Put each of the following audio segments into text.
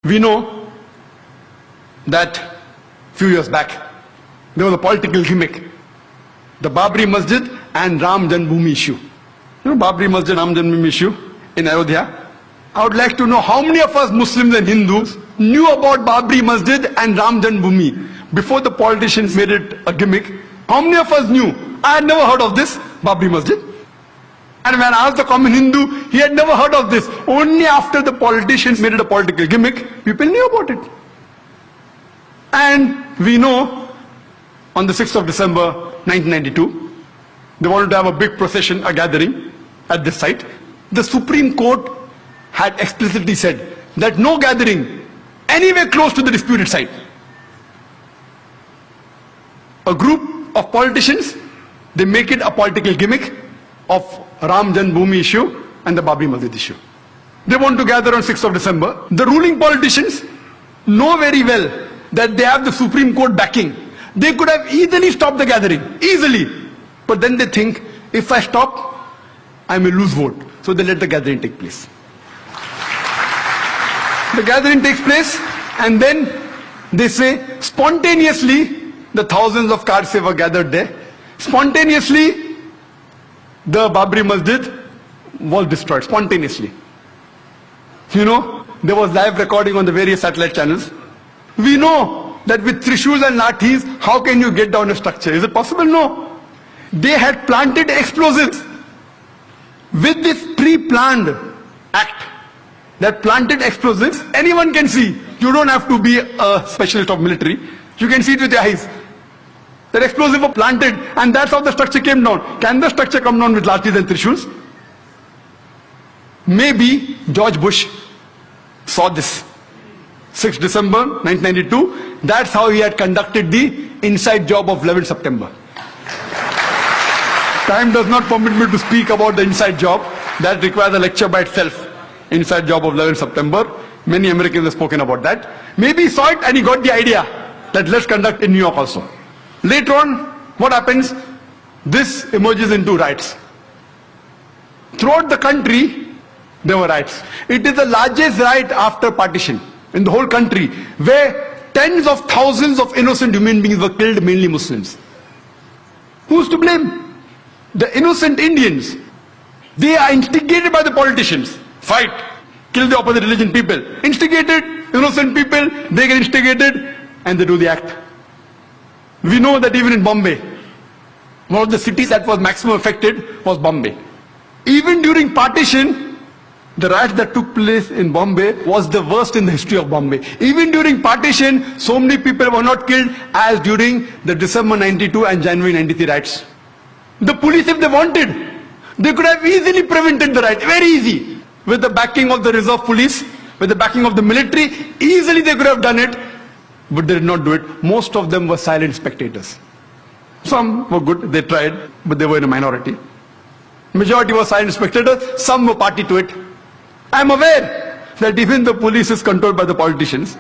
We know that few years back there was a political gimmick, the BABRI Masjid and JANMABHOOMI issue. You know BABRI Masjid, JANMABHOOMI issue in Ayodhya. I would like to know how many of us Muslims and Hindus knew about BABRI Masjid and JANMABHOOMI before the politicians made it a gimmick. How many of us knew? I had never heard of this BABRI Masjid. And when I asked the common Hindu, he had never heard of this. Only after the politicians made it a political gimmick, people knew about it. And we know on the 6th of December 1992, they wanted to have a big procession, a gathering at this site. The Supreme Court had explicitly said that no gathering anywhere close to the disputed site. A group of politicians, they make it a political gimmick of JANMABHOOMI issue and the BABRI Masjid issue. They want to gather on 6th of December. The ruling politicians know very well that they have the Supreme Court backing. They could have easily stopped the gathering, easily. But then they think, if I stop, I may lose vote. So they let the gathering take place. The gathering takes place and then they say, spontaneously, the thousands of cars were gathered there. Spontaneously, the BABRI Masjid was destroyed, spontaneously. You know, there was live recording on the various satellite channels. We know that with trishuls and lathis, how can you get down a structure? Is it possible? No. They had planted explosives. With this pre-planned act, that planted explosives, anyone can see. You don't have to be a specialist of military. You can see it with your eyes. That explosive were planted and that's how the structure came down. Can the structure come down with lathis and trishuls? Maybe George Bush saw this. 6th December 1992, that's how he had conducted the inside job of 11th September. Time does not permit me to speak about the inside job. That requires a lecture by itself. Inside job of 11th September. Many Americans have spoken about that. Maybe he saw it and he got the idea that let's conduct in New York also. Later on, what happens? This emerges into riots. Throughout the country, there were riots. It is the largest riot after partition in the whole country, where tens of thousands of innocent human beings were killed, mainly Muslims. Who's to blame? The innocent Indians. They are instigated by the politicians. Fight, kill the opposite religion people. Instigated, innocent people, they get instigated and they do the act. We know that even in Bombay, one of the cities that was maximum affected was Bombay. Even during partition, the riots that took place in Bombay was the worst in the history of Bombay. Even during partition, so many people were not killed as during the December 92 and January 93 riots. The police, if they wanted, they could have easily prevented the riot, very easy. With the backing of the reserve police, with the backing of the military, easily they could have done it. But they did not do it. Most of them were silent spectators. Some were good, they tried, but they were in a minority. Majority were silent spectators, some were party to it. I am aware that even the police is controlled by the politicians.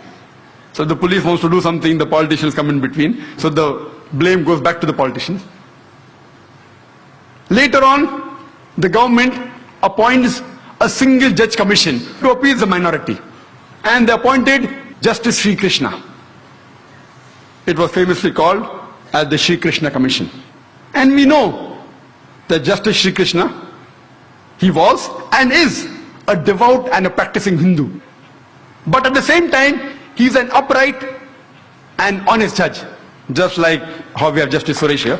So the police wants to do something, the politicians come in between. So the blame goes back to the politicians. Later on, the government appoints a single judge commission to appease the minority. And they appointed Justice Sri Krishna. It was famously called as the Sri Krishna Commission. And we know that Justice Sri Krishna, he was and is a devout and a practicing Hindu. But at the same time, he is an upright and honest judge. Just like how we have Justice Suresh here.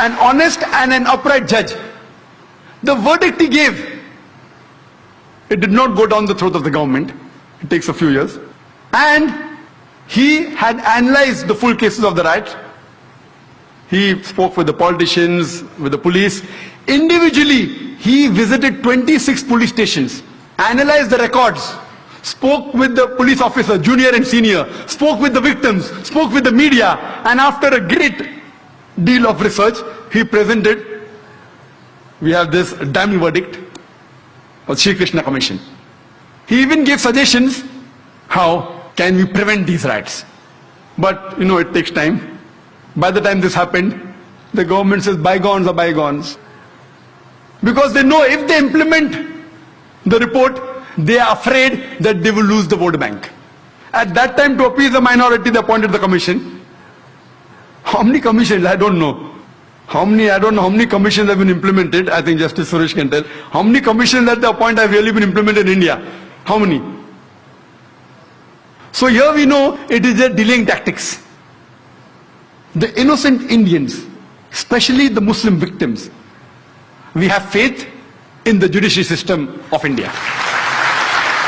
An honest and an upright judge. The verdict he gave, it did not go down the throat of the government. It takes a few years. And he had analyzed the full cases of the riot. He spoke with the politicians, with the police. Individually, he visited 26 police stations, analyzed the records, spoke with the police officer, junior and senior, spoke with the victims, spoke with the media, and after a great deal of research, he presented, we have this damning verdict of Sri Krishna Commission. He even gave suggestions how can we prevent these riots. But you know, it takes time. By the time this happened, the government says bygones are bygones. Because they know if they implement the report, They are afraid that they will lose the vote bank. At that time, to appease the minority, they appointed the commission. How many commissions? I don't know. I don't know how many commissions have been implemented. I think Justice Suresh can tell. How many commissions that they appoint have really been implemented in India? How many? So here we know it is their delaying tactics. The innocent Indians, especially the Muslim victims, we have faith in the judiciary system of India.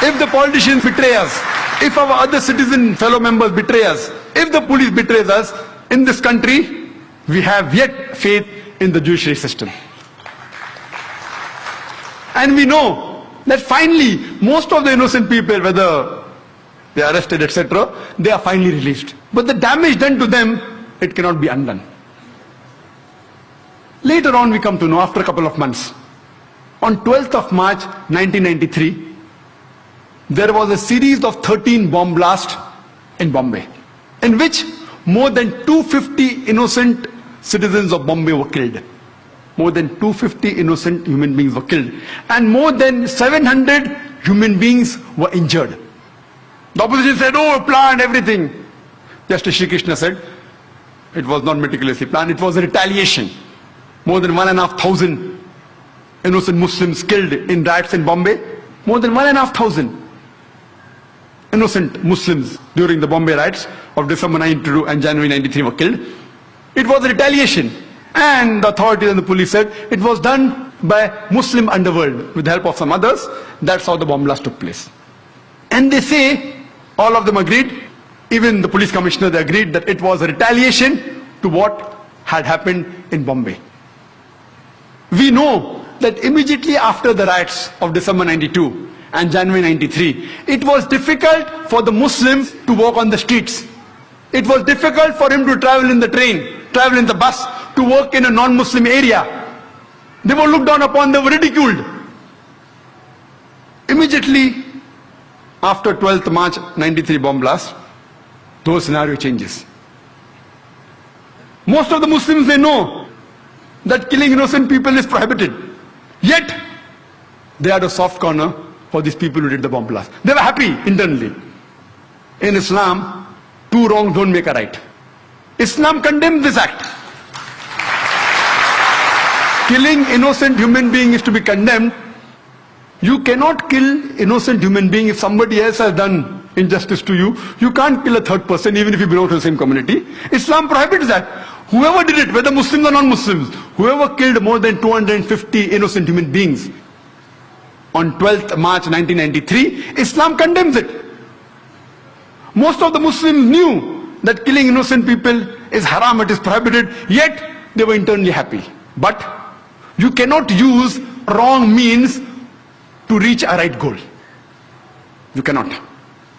If the politicians betray us, if our other citizen fellow members betray us, if the police betrays us, in this country, we have yet faith in the judiciary system. And we know that finally, most of the innocent people, whether they are arrested, etc., they are finally released. But the damage done to them, it cannot be undone. Later on, we come to know, after a couple of months, on 12th of March 1993, there was a series of 13 bomb blasts in Bombay, in which more than 250 innocent citizens of Bombay were killed. More than 250 innocent human beings were killed. And more than 700 human beings were injured. The opposition said, oh, planned everything. Justice Shri Krishna said, it was not meticulously planned, it was a retaliation. More than 1,500 innocent Muslims killed in riots in Bombay. More than 1,500 innocent Muslims during the Bombay riots of December 92 and January 93 were killed. It was a retaliation. And the authorities and the police said it was done by Muslim underworld with the help of some others. That's how the bomb blast took place. And they say, all of them agreed, even the police commissioner, they agreed that it was a retaliation to what had happened in Bombay. We know that immediately after the riots of December 92 and January 93, it was difficult for the Muslims to walk on the streets. It was difficult for him to travel in the train, travel in the bus, to work in a non-Muslim area. They were looked down upon, they were ridiculed. Immediately after 12th March 93 bomb blast, those scenario changes. Most of the Muslims, they know that killing innocent people is prohibited. Yet, they had a soft corner for these people who did the bomb blast. They were happy internally. In Islam, two wrongs don't make a right. Islam condemns this act. Killing innocent human being is to be condemned. You cannot kill innocent human being if somebody else has done injustice to you. You can't kill a third person even if you belong to the same community. Islam prohibits that. Whoever did it, whether Muslims or non-Muslims, whoever killed more than 250 innocent human beings on 12th March 1993, Islam condemns it. Most of the Muslims knew that killing innocent people is haram, it is prohibited, yet they were internally happy. But you cannot use wrong means to reach a right goal. You cannot.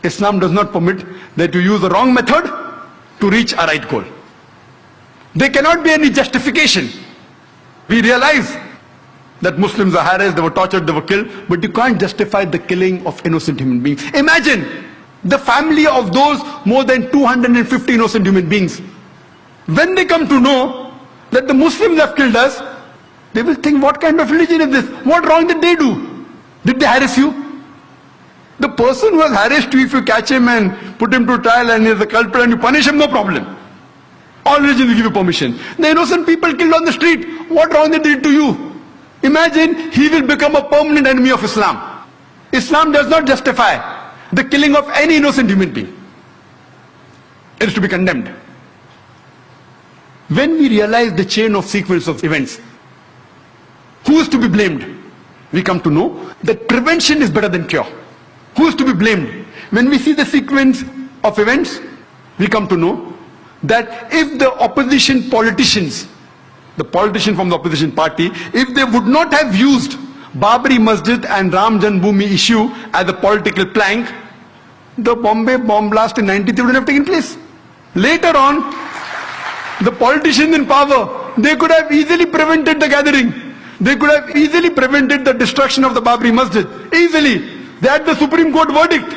Islam does not permit that you use the wrong method to reach a right goal. There cannot be any justification. We realize that Muslims are harassed, they were tortured, they were killed, but you can't justify the killing of innocent human beings. Imagine the family of those more than 250 innocent human beings. When they come to know that the Muslims have killed us, they will think, what kind of religion is this? What wrong did they do? Did they harass you? The person who has harassed you, if you catch him and put him to trial and he is a culprit and you punish him, no problem. All religions will give you permission. The innocent people killed on the street, what wrong they did to you? Imagine he will become a permanent enemy of Islam. Islam does not justify the killing of any innocent human being. It is to be condemned. When we realize the chain of sequence of events, who is to be blamed? We come to know that prevention is better than cure. Who is to be blamed? When we see the sequence of events, we come to know that if the opposition politicians, the politician from the opposition party, if they would not have used BABRI Masjid and JANMABHOOMI issue as a political plank, the Bombay bomb blast in 93 would have taken place. Later on, the politicians in power, they could have easily prevented the gathering. They could have easily prevented the destruction of the BABRI Masjid. Easily. They had the Supreme Court verdict.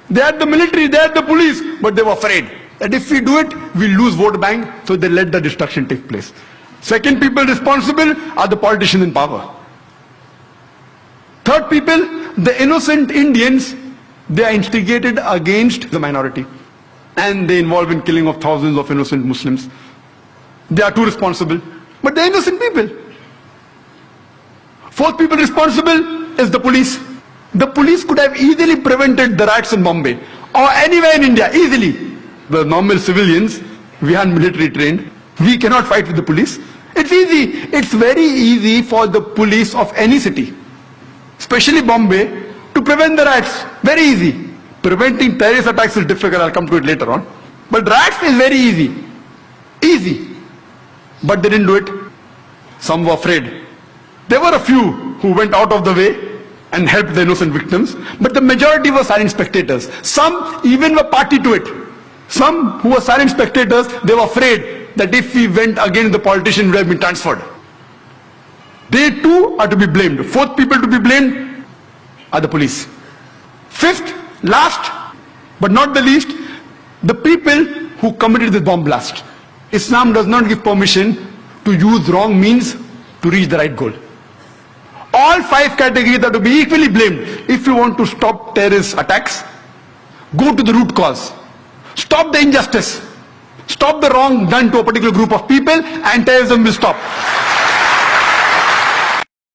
They had the military, they had the police, but they were afraid that if we do it, we'll lose vote bank, so they let the destruction take place. Second people responsible are the politicians in power. Third people, the innocent Indians, they are instigated against the minority. And they involve in killing of thousands of innocent Muslims. They are too responsible. But they're innocent people. Fourth people responsible is the police. The police could have easily prevented the riots in Bombay or anywhere in India, easily. The normal civilians, we are military trained. We cannot fight with the police. It's easy. It's very easy for the police of any city, especially Bombay, to prevent the riots. Very easy. Preventing terrorist attacks is difficult. I'll come to it later on. But riots is very easy. Easy. But they didn't do it. Some were afraid. There were a few who went out of the way and helped the innocent victims. But the majority were silent spectators. Some even were party to it. Some who were silent spectators, they were afraid that if we went against the politician, we would have been transferred. They too are to be blamed. Fourth people to be blamed are the police. Fifth, last but not the least, the people who committed this bomb blast. Islam does not give permission to use wrong means to reach the right goal. All five categories are to be equally blamed. If you want to stop terrorist attacks, go to the root cause. Stop the injustice. Stop the wrong done to a particular group of people and terrorism will stop.